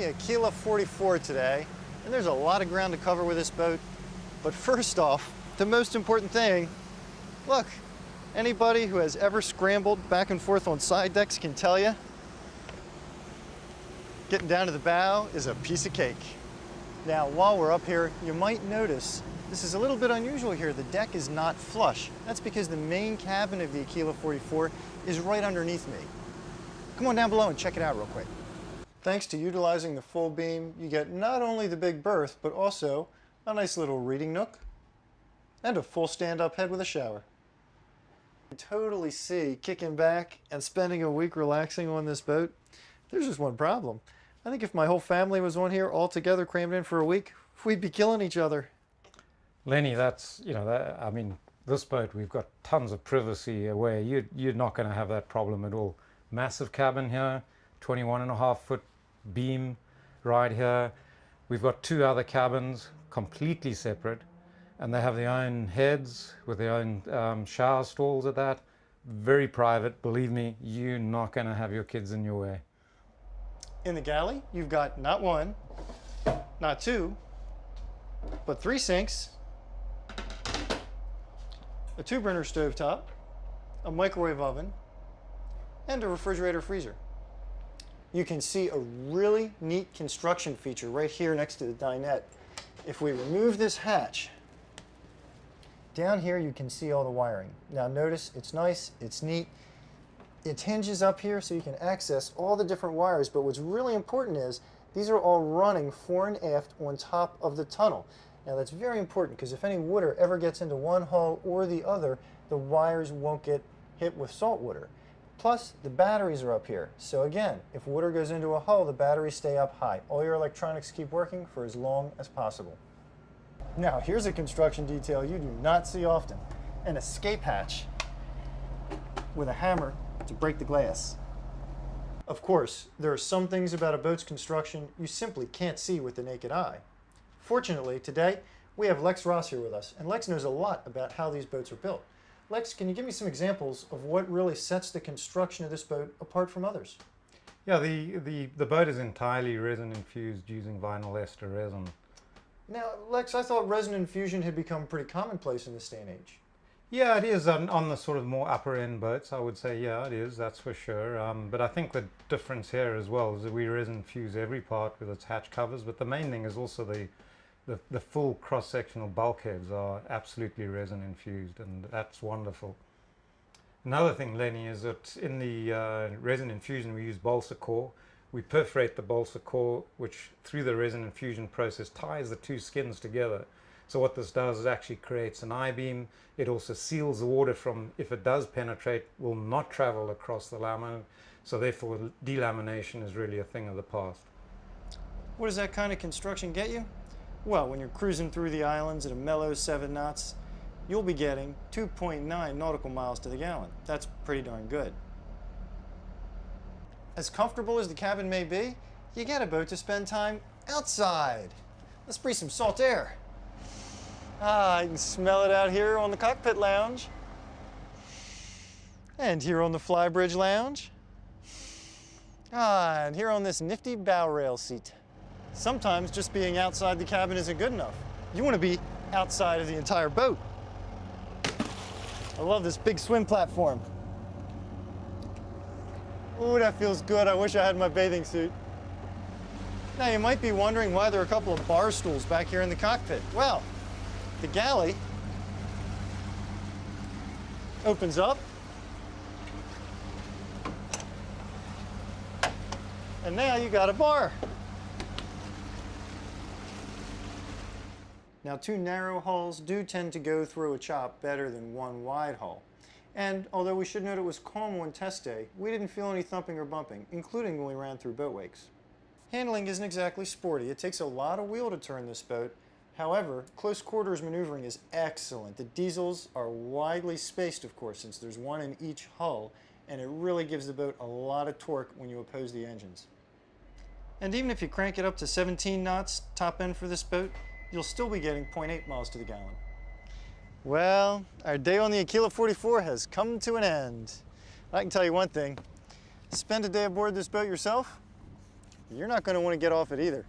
the Aquila 44 today, and there's a lot of ground to cover with this boat. But first off, the most important thing, look, anybody who has ever scrambled back and forth on side decks can tell you, getting down to the bow is a piece of cake. Now, while we're up here, you might notice this is a little bit unusual here. The deck is not flush. That's because the main cabin of the Aquila 44 is right underneath me. Come on down below and check it out real quick. Thanks to utilizing the full beam, you get not only the big berth, but also a nice little reading nook and a full stand-up head with a shower. I totally see kicking back and spending a week relaxing on this boat. There's just one problem. I think if my whole family was on here all together crammed in for a week, we'd be killing each other. Lenny, that's, I mean, this boat, we've got tons of privacy away. You're not going to have that problem at all. Massive cabin here, 21.5-foot beam right here. We've got two other cabins, completely separate, and they have their own heads with their own shower stalls at that. Very private. Believe me, you're not going to have your kids in your way. In the galley, you've got not one, not two, but 3 sinks, a 2-burner stovetop, a microwave oven, and a refrigerator freezer. You can see a really neat construction feature right here next to the dinette. If we remove this hatch, down here you can see all the wiring. Now notice, it's nice, it's neat. It hinges up here so you can access all the different wires, but what's really important is these are all running fore and aft on top of the tunnel. Now that's very important because if any water ever gets into one hull or the other, the wires won't get hit with salt water. Plus, the batteries are up here. So again, if water goes into a hull, the batteries stay up high. All your electronics keep working for as long as possible. Now, here's a construction detail you do not see often. An escape hatch with a hammer to break the glass. Of course, there are some things about a boat's construction you simply can't see with the naked eye. Fortunately, today, we have Lex Ross here with us, and Lex knows a lot about how these boats are built. Lex, can you give me some examples of what really sets the construction of this boat apart from others? Yeah, the boat is entirely resin infused using vinyl ester resin. Now, Lex, I thought resin infusion had become pretty commonplace in this day and age. Yeah, it is on the sort of more upper end boats, I would say, yeah, it is, that's for sure. But I think the difference here as well is that we resin infuse every part with its hatch covers, but the main thing is also the full cross-sectional bulkheads are absolutely resin infused, and that's wonderful. Another thing, Lenny, is that in the resin infusion we use balsa core. We perforate the balsa core, which through the resin infusion process ties the two skins together. So what this does is actually creates an I-beam. It also seals the water from, if it does penetrate, will not travel across the laminate. So therefore delamination is really a thing of the past. What does that kind of construction get you? Well, when you're cruising through the islands at a mellow 7 knots, you'll be getting 2.9 nautical miles to the gallon. That's pretty darn good. As comfortable as the cabin may be, you get a boat to spend time outside. Let's breathe some salt air. I can smell it out here on the cockpit lounge. And here on the flybridge lounge. And here on this nifty bow rail seat. Sometimes just being outside the cabin isn't good enough. You want to be outside of the entire boat. I love this big swim platform. Ooh, that feels good. I wish I had my bathing suit. Now you might be wondering why there are a couple of bar stools back here in the cockpit. Well, the galley opens up, and now you got a bar. Now, 2 narrow hulls do tend to go through a chop better than 1 wide hull. And although we should note it was calm on test day, we didn't feel any thumping or bumping, including when we ran through boat wakes. Handling isn't exactly sporty. It takes a lot of wheel to turn this boat. However, close quarters maneuvering is excellent. The diesels are widely spaced, of course, since there's 1 in each hull, and it really gives the boat a lot of torque when you oppose the engines. And even if you crank it up to 17 knots, top end for this boat, you'll still be getting 0.8 miles to the gallon. Well, our day on the Aquila 44 has come to an end. I can tell you one thing, spend a day aboard this boat yourself, you're not going to want to get off it either.